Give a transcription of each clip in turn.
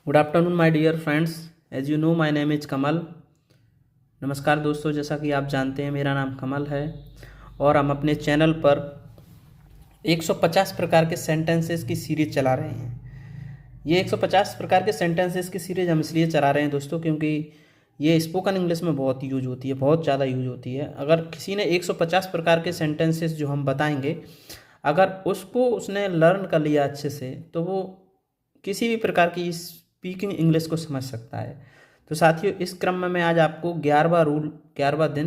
Good afternoon my dear friends. As you know my name is Kamal. नमस्कार दोस्तों, जैसा कि आप जानते हैं मेरा नाम कमल है और हम अपने चैनल पर 150 प्रकार के सेंटेंसेस की सीरीज चला रहे हैं। ये 150 प्रकार के सेंटेंसेस की सीरीज हम इसलिए चला रहे हैं दोस्तों क्योंकि ये स्पोकन इंग्लिश में बहुत यूज होती है, बहुत ज़्यादा यूज होती है। अगर किसी ने 150 प्रकार के सेंटेंसेस जो हम बताएंगे, अगर उसने लर्न कर लिया अच्छे से, तो वो किसी भी प्रकार की स्पीकिंग इंग्लिश को समझ सकता है। तो साथियों, इस क्रम में मैं आज आपको 11वां रूल, 11वां दिन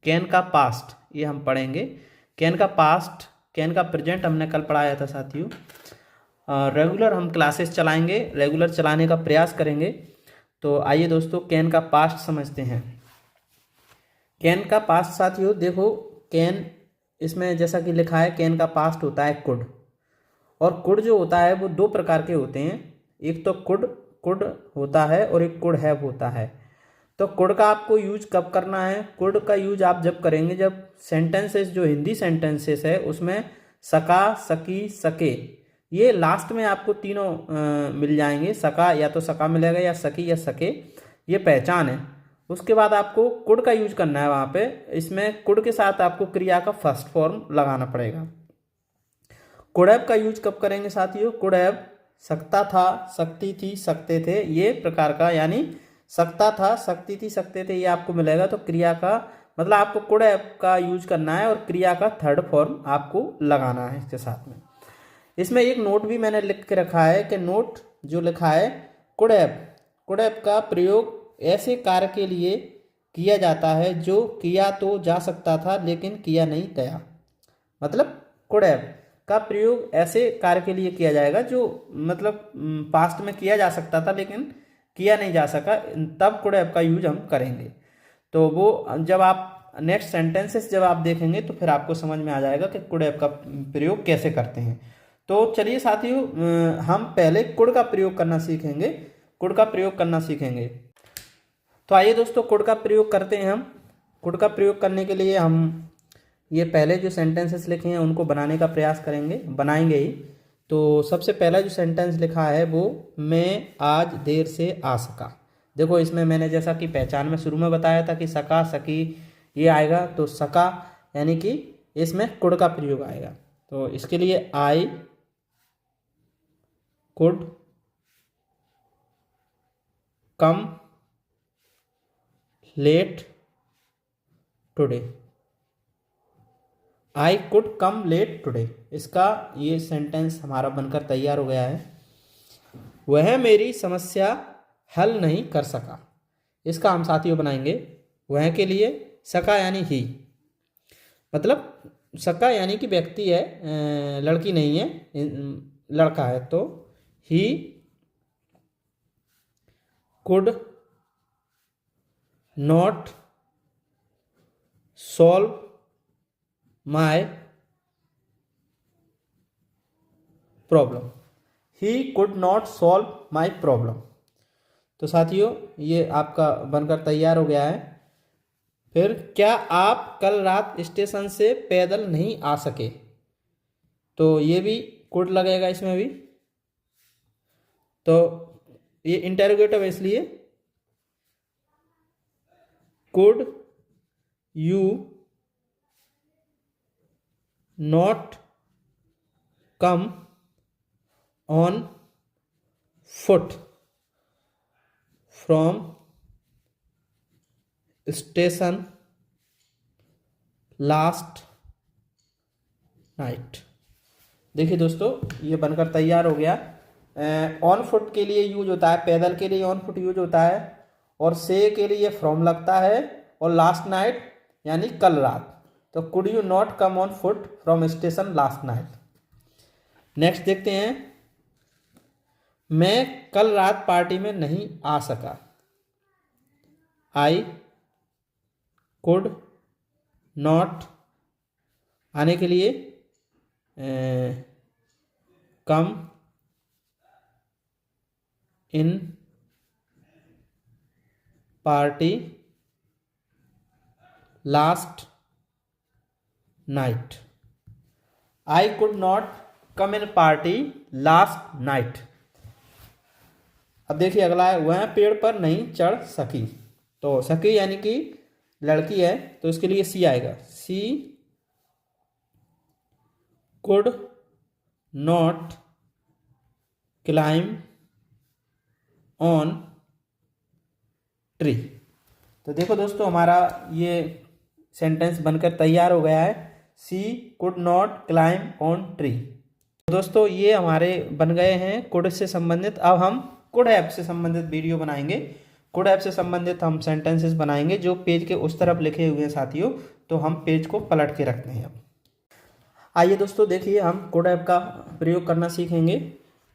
कैन का पास्ट ये हम पढ़ेंगे। कैन का पास्ट, कैन का प्रेजेंट हमने कल पढ़ाया था साथियों। रेगुलर हम क्लासेस चलाएंगे, रेगुलर चलाने का प्रयास करेंगे। तो आइए दोस्तों, कैन का पास्ट समझते हैं। कैन का पास्ट साथियों देखो, कैन इसमें जैसा कि लिखा है, कैन का पास्ट होता है कुड। और कुड जो होता है वो दो प्रकार के होते हैं। एक तो कुड कुड होता है और एक कुड हैव होता है। तो कुड का आपको यूज कब करना है? कुड का यूज आप जब करेंगे जब सेंटेंसेस, जो हिंदी सेंटेंसेस है उसमें सका, सकी, सके, ये लास्ट में आपको तीनों मिल जाएंगे। सका या तो सका मिलेगा या सकी या सके, ये पहचान है। उसके बाद आपको कुड का यूज करना है वहाँ पे। इसमें कुड के साथ आपको क्रिया का फर्स्ट फॉर्म लगाना पड़ेगा। कुड हैव का यूज कब करेंगे साथियों? कुड हैव सकता था, सकती थी, सकते थे, ये प्रकार का, यानी सकता था, सकती थी, सकते थे, ये आपको मिलेगा। तो क्रिया का मतलब आपको कुड हैव का यूज करना है और क्रिया का थर्ड फॉर्म आपको लगाना है इसके साथ में। इसमें एक नोट भी मैंने लिख के रखा है कि नोट जो लिखा है, कुड हैव का प्रयोग ऐसे कार्य के लिए किया जाता है जो किया तो जा सकता था लेकिन किया नहीं गया। मतलब कुड हैव का प्रयोग ऐसे कार्य के लिए किया जाएगा जो मतलब पास्ट में किया जा सकता था लेकिन किया नहीं जा सका, तब कुड हैव का यूज हम करेंगे। तो वो जब आप नेक्स्ट सेंटेंसेस जब आप देखेंगे तो फिर आपको समझ में आ जाएगा कि कुड हैव का प्रयोग कैसे करते हैं। तो चलिए साथियों, हम पहले कुड का प्रयोग करना सीखेंगे, कुड का प्रयोग करना सीखेंगे। तो आइए दोस्तों, कुड का प्रयोग करते हैं हम। कुड का प्रयोग करने के लिए हम ये पहले जो सेंटेंसेस लिखे हैं उनको बनाने का प्रयास करेंगे, बनाएंगे ही। तो सबसे पहला जो सेंटेंस लिखा है वो, मैं आज देर से आ सका। देखो, इसमें मैंने जैसा कि पहचान में शुरू में बताया था कि सका, सकी ये आएगा, तो सका यानी कि इसमें कुड का प्रयोग आएगा। तो इसके लिए I could come late today. I could come late today, इसका ये सेंटेंस हमारा बनकर तैयार हो गया है। वह मेरी समस्या हल नहीं कर सका, इसका हम साथियों बनाएंगे। वह के लिए सका यानी ही, मतलब सका यानी कि व्यक्ति है, लड़की नहीं है, लड़का है। तो he could not solve my problem. He could not solve my problem. तो साथियों, ये आपका बनकर तैयार हो गया है। फिर, क्या आप कल रात स्टेशन से पैदल नहीं आ सके? तो ये भी कुड लगेगा इसमें भी। तो ये इंटेरोगेटिव है, इसलिए could you not come on foot from station last night. देखिए दोस्तों, ये बनकर तैयार हो गया। ऑन फुट के लिए यूज होता है, पैदल के लिए ऑन फुट यूज होता है, और से के लिए फ्रॉम लगता है, और लास्ट नाइट यानी कल रात। तो could you not come on foot from station last night. Next देखते हैं, मैं कल रात पार्टी में नहीं आ सका। आई कुड नॉट, आने के लिए come in party last night. I could not come in party last night. अब देखिए अगला है, वह पेड़ पर नहीं चढ़ सकी। तो सकी यानी कि लड़की है, तो इसके लिए सी आएगा। She could not climb on tree. तो देखो दोस्तों हमारा ये सेंटेंस बनकर तैयार हो गया है, she could not climb on tree. दोस्तों ये हमारे बन गए हैं कुड से संबंधित। अब हम कुड हैव से संबंधित वीडियो बनाएंगे। कुड हैव से संबंधित हम सेंटेंसेस बनाएंगे जो पेज के उस तरफ लिखे हुए हैं साथियों, तो हम पेज को पलट के रखते हैं। अब आइए दोस्तों देखिए हम कुड हैव का प्रयोग करना सीखेंगे।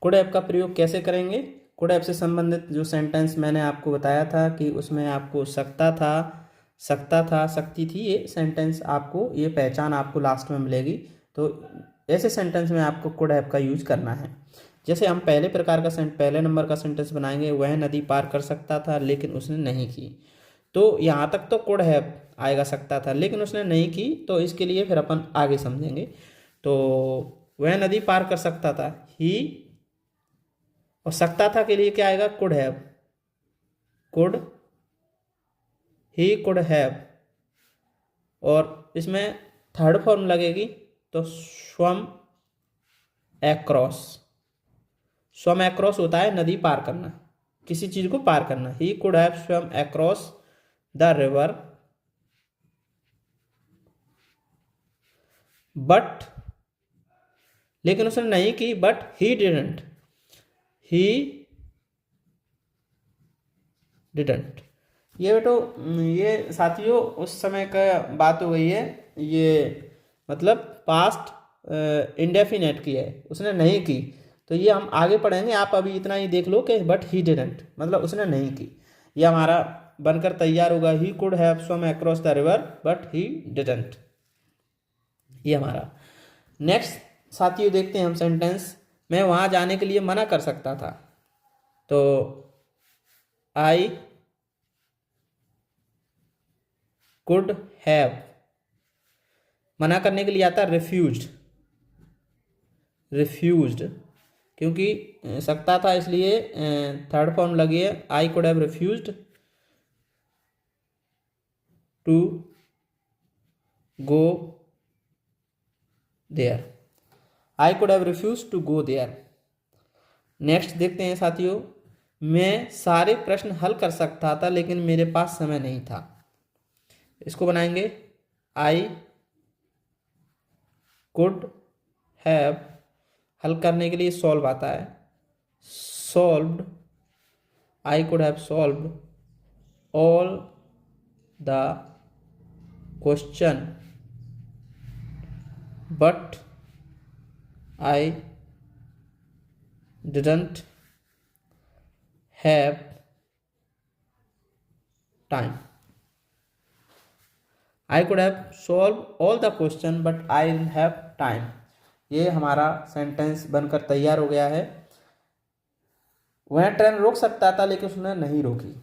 कुड हैव का प्रयोग कैसे करेंगे? कुड हैव से संबंधित जो सेंटेंस मैंने आपको बताया था कि उसमें आपको सकता था, सकती थी, ये सेंटेंस आपको, ये पहचान आपको लास्ट में मिलेगी। तो ऐसे सेंटेंस में आपको कुड हैव का यूज करना है। जैसे हम पहले नंबर का सेंटेंस बनाएंगे, वह नदी पार कर सकता था लेकिन उसने नहीं की। तो यहाँ तक तो कुड हैव आएगा, सकता था लेकिन उसने नहीं की, तो इसके लिए फिर अपन आगे समझेंगे। तो वह नदी पार कर सकता था, ही, और सकता था के लिए क्या आएगा? Could have. Could, he could have, और इसमें थर्ड फॉर्म लगेगी तो स्वम एक्रॉस। स्वम एक्रॉस होता है नदी पार करना, किसी चीज को पार करना। He could have swum across the river but, लेकिन उसने नहीं की, but he didn't. He didn't. ये बेटो, ये साथियों उस समय का बात हो गई है, ये मतलब पास्ट इंडेफिनेट की है, उसने नहीं की। तो ये हम आगे पढ़ेंगे, आप अभी इतना ही देख लो कि बट ही डिडंट मतलब उसने नहीं की। ये हमारा बनकर तैयार होगा, he could have swum across the river but he didn't. ये हमारा नेक्स्ट साथियों देखते हैं हम सेंटेंस। मैं वहां जाने के लिए मना कर सकता था। तो आई कुड हैव, मना करने के लिए आता रिफ्यूज्ड। रिफ्यूज्ड क्योंकि सकता था इसलिए थर्ड फॉर्म लगी है, I could have refused to go there. I could have refuse to go there. Next देखते हैं साथियों, मैं सारे प्रश्न हल कर सकता था लेकिन मेरे पास समय नहीं था। इसको बनाएंगे, आई कुड हैव, हल करने के लिए सॉल्व आता है, solved. I could have solved all the question but I didn't have time. I could have solve all the question but I didn't have time. ये हमारा सेंटेंस बनकर तैयार हो गया है। वह ट्रेन रोक सकता था लेकिन उसने नहीं रोकी।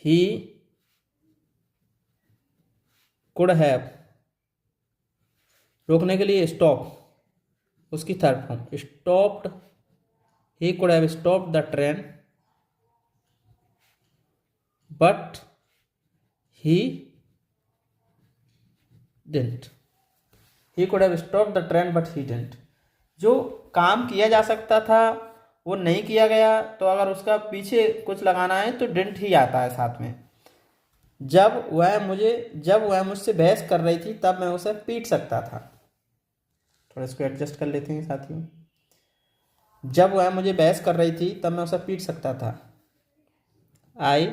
ही कुड हैव, रोकने के लिए स्टॉप, उसकी third form stopped. He could have stopped the train but he didn't. He could have stopped the train but he didn't. जो काम किया जा सकता था वो नहीं किया गया, तो अगर उसका पीछे कुछ लगाना है तो डिडंट ही आता है साथ में। जब वह मुझसे बहस कर रही थी तब मैं उसे पीट सकता था। थोड़ा इसको एडजस्ट कर लेते हैं साथियों। जब वह मुझे बहस कर रही थी तब मैं उसे पीट सकता था। आई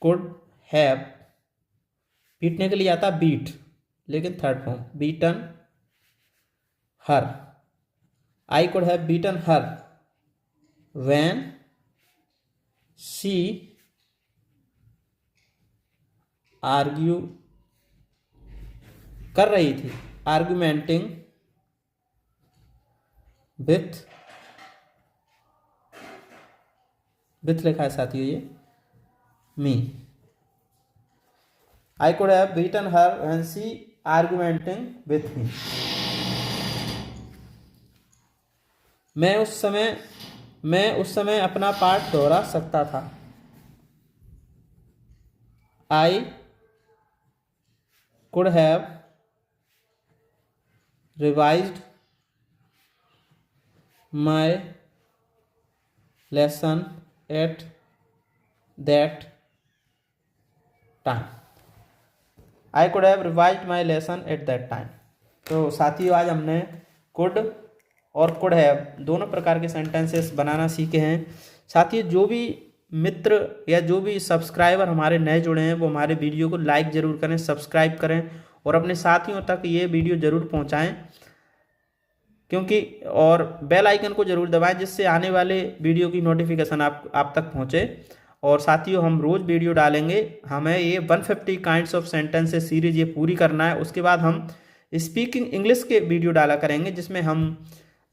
कुड हैव, पीटने के लिए आता बीट, लेकिन third form beaten her. I could have beaten her when she argue कर रही थी, आर्ग्यूमेंटिंग विथ लिखा है साथियों ये me. I could have beaten her when she argumenting with me. मैं उस समय अपना पाठ दोहरा सकता था। I could have revised my lesson at that time। I could have revised my lesson at that time। तो साथियों, आज हमने could और could have दोनों प्रकार के सेंटेंसेस बनाना सीखे हैं। साथियों, जो भी मित्र या जो भी सब्सक्राइबर हमारे नए जुड़े हैं वो हमारे वीडियो को लाइक ज़रूर करें, सब्सक्राइब करें और अपने साथियों तक ये वीडियो ज़रूर पहुंचाएं, क्योंकि और बेल आइकन को ज़रूर दबाएं जिससे आने वाले वीडियो की नोटिफिकेशन आप तक पहुंचे। और साथियों, हम रोज़ वीडियो डालेंगे। हमें ये 150 काइंड्स ऑफ सेंटेंसेस सीरीज ये पूरी करना है। उसके बाद हम स्पीकिंग इंग्लिश के वीडियो डाला करेंगे, जिसमें हम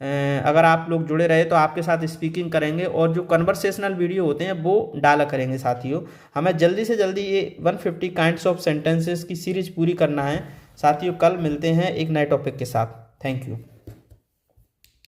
अगर आप लोग जुड़े रहे तो आपके साथ स्पीकिंग करेंगे और जो कन्वर्सेशनल वीडियो होते हैं वो डाला करेंगे। साथियों, हमें जल्दी से जल्दी ये 150 काइंड्स ऑफ सेंटेंसेस की सीरीज पूरी करना है। साथियों, कल मिलते हैं एक नए टॉपिक के साथ। Thank you.